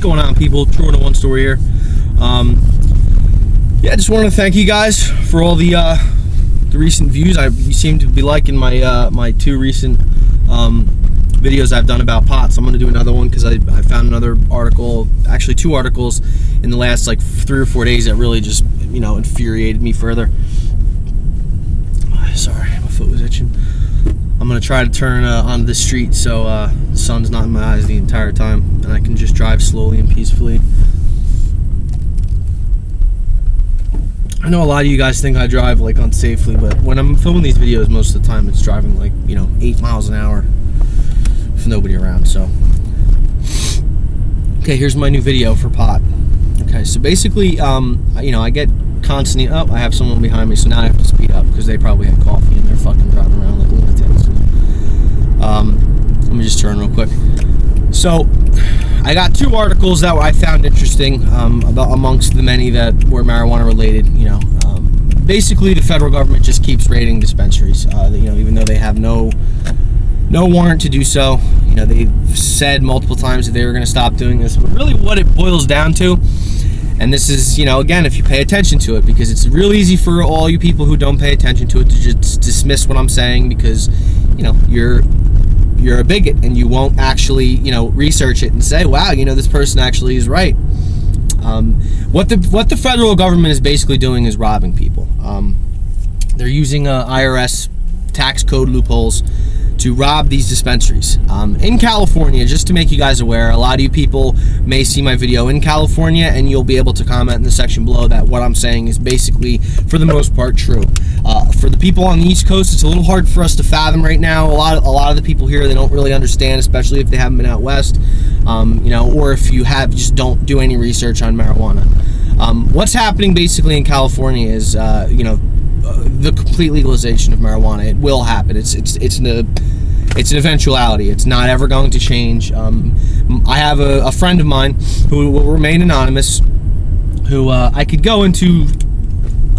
going on, people? True to one story here. Yeah, I just want to thank you guys for all the recent views. You seem to be liking my my 2 recent videos I've done about pot. So I'm going to do another one because I found another article, actually 2 articles in the last like 3 or 4 days that really just, you know, infuriated me further. Sorry, my foot was itching. I'm going to try to turn onto the street so the sun's not in my eyes the entire time and I can just drive slowly and peacefully. I know a lot of you guys think I drive like unsafely, but when I'm filming these videos, most of the time it's driving like, you know, 8 miles an hour with nobody around. So, okay, here's my new video for pot. Okay, so basically, you know, I get constantly, oh, I have someone behind me, so now I have to speed up because they probably had coffee and they're fucking driving around like lunatics. Let me just turn real quick. So, I got 2 articles that I found interesting about amongst the many that were marijuana related. You know, basically the federal government just keeps raiding dispensaries. You know, even though they have no warrant to do so. You know, they've said multiple times that they were going to stop doing this. But really, what it boils down to, and this is, you know, again, if you pay attention to it, because it's real easy for all you people who don't pay attention to it to just dismiss what I'm saying because, you know, you're a bigot and you won't actually, you know, research it and say, wow, you know, this person actually is right. What the federal government is basically doing is robbing people. They're using IRS tax code loopholes to rob these dispensaries. In California, just to make you guys aware, a lot of you people may see my video in California and you'll be able to comment in the section below that what I'm saying is basically, for the most part, true. For the people on the East Coast, it's a little hard for us to fathom right now. A lot of the people here, they don't really understand, especially if they haven't been out west, you know, or if you have, just don't do any research on marijuana. What's happening basically in California is, you know, the complete legalization of marijuana. It will happen. It's an eventuality. It's not ever going to change. I have a friend of mine who will remain anonymous, who I could go into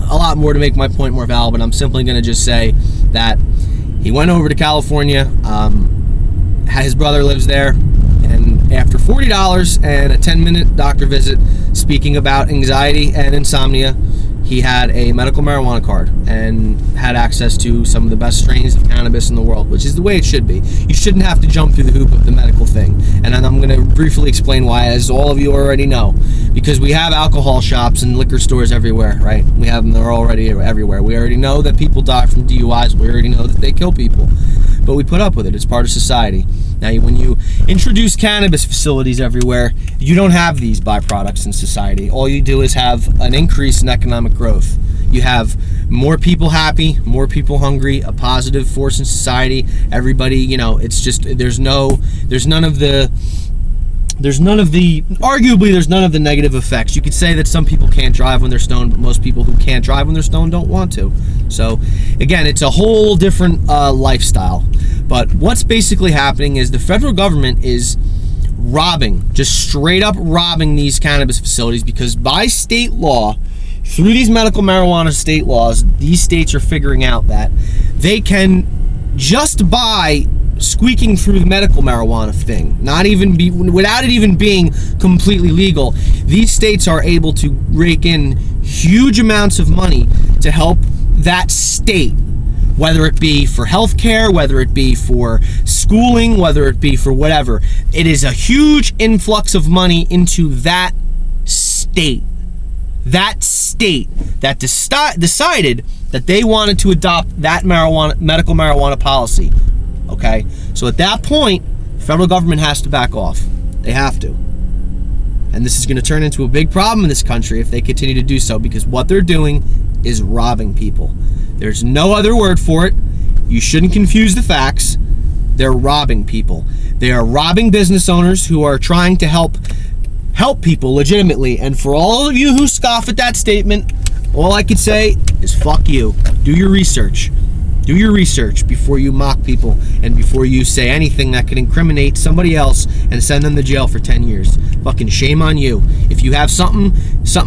a lot more to make my point more valid, but I'm simply going to just say that he went over to California, his brother lives there, and after $40 and a 10-minute doctor visit speaking about anxiety and insomnia, he had a medical marijuana card and had access to some of the best strains of cannabis in the world, which is the way it should be. You shouldn't have to jump through the hoop of the medical thing. And I'm going to briefly explain why, as all of you already know. Because we have alcohol shops and liquor stores everywhere, right? We have them, they're already everywhere. We already know that people die from DUIs. We already know that they kill people. But we put up with it. It's part of society. Now, when you introduce cannabis facilities everywhere, you don't have these byproducts in society. All you do is have an increase in economic growth. You have more people happy, more people hungry, a positive force in society. Everybody, you know, it's just, arguably there's none of the negative effects. You could say that some people can't drive when they're stoned, but most people who can't drive when they're stoned don't want to. So again, it's a whole different lifestyle. But what's basically happening is the federal government is robbing, just straight up robbing these cannabis facilities, because by state law, through these medical marijuana state laws, these states are figuring out that they can, just by squeaking through the medical marijuana thing, without it even being completely legal, these states are able to rake in huge amounts of money to help that state, whether it be for healthcare, whether it be for schooling, whether it be for whatever. It is a huge influx of money into that state. That state that decided that they wanted to adopt that medical marijuana policy. Okay, so at that point, the federal government has to back off. They have to. And this is going to turn into a big problem in this country if they continue to do so, because what they're doing is robbing people. There's no other word for it. You shouldn't confuse the facts. They're robbing people. They are robbing business owners who are trying to help people legitimately. And for all of you who scoff at that statement, all I could say is fuck you. Do your research. Do your research before you mock people and before you say anything that could incriminate somebody else and send them to jail for 10 years. Fucking shame on you. If you have something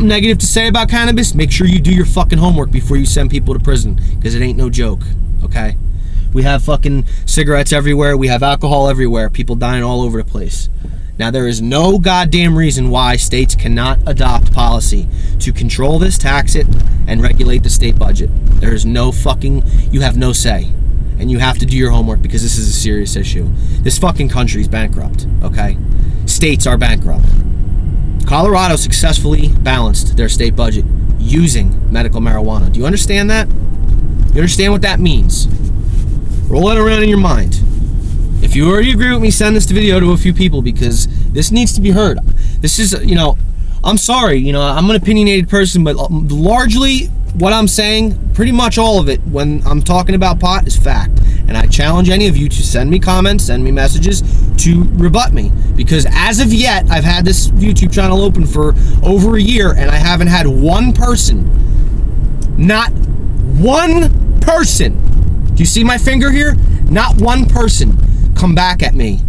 negative to say about cannabis, make sure you do your fucking homework before you send people to prison, because it ain't no joke, okay? We have fucking cigarettes everywhere. We have alcohol everywhere. People dying all over the place. Now, there is no goddamn reason why states cannot adopt policy to control this, tax it, and regulate the state budget. There is no fucking, you have no say. And you have to do your homework because this is a serious issue. This fucking country is bankrupt, okay? States are bankrupt. Colorado successfully balanced their state budget using medical marijuana. Do you understand that? You understand what that means? Roll it around in your mind. If you already agree with me, send this video to a few people because this needs to be heard. This is, I'm sorry, I'm an opinionated person, but largely what I'm saying, pretty much all of it, when I'm talking about pot, is fact. And I challenge any of you to send me comments, send me messages to rebut me. Because as of yet, I've had this YouTube channel open for over a year, and I haven't had one person, not one person, do you see my finger here? Not one person come back at me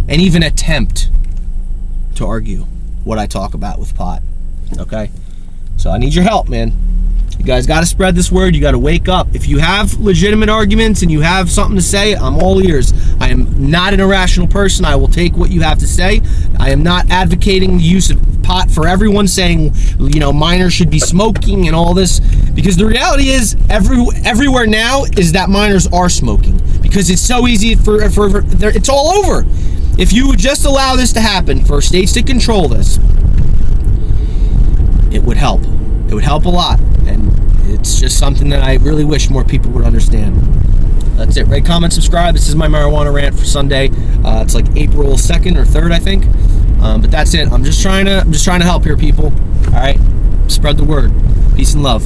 and even attempt to argue what I talk about with pot, okay? So I need your help, man. You guys got to spread this word. You got to wake up. If you have legitimate arguments and you have something to say, I'm all ears. I am not an irrational person. I will take what you have to say. I am not advocating the use of pot for everyone saying, minors should be smoking and all this, because the reality is everywhere now is that minors are smoking because it's so easy for it's all over. If you would just allow this to happen, for states to control this, it would help. It would help a lot, and it's just something that I really wish more people would understand. That's it. Rate, comment, subscribe. This is my marijuana rant for Sunday. It's like April 2nd or 3rd, I think. But that's it. I'm just trying to help here, people. All right, spread the word. Peace and love.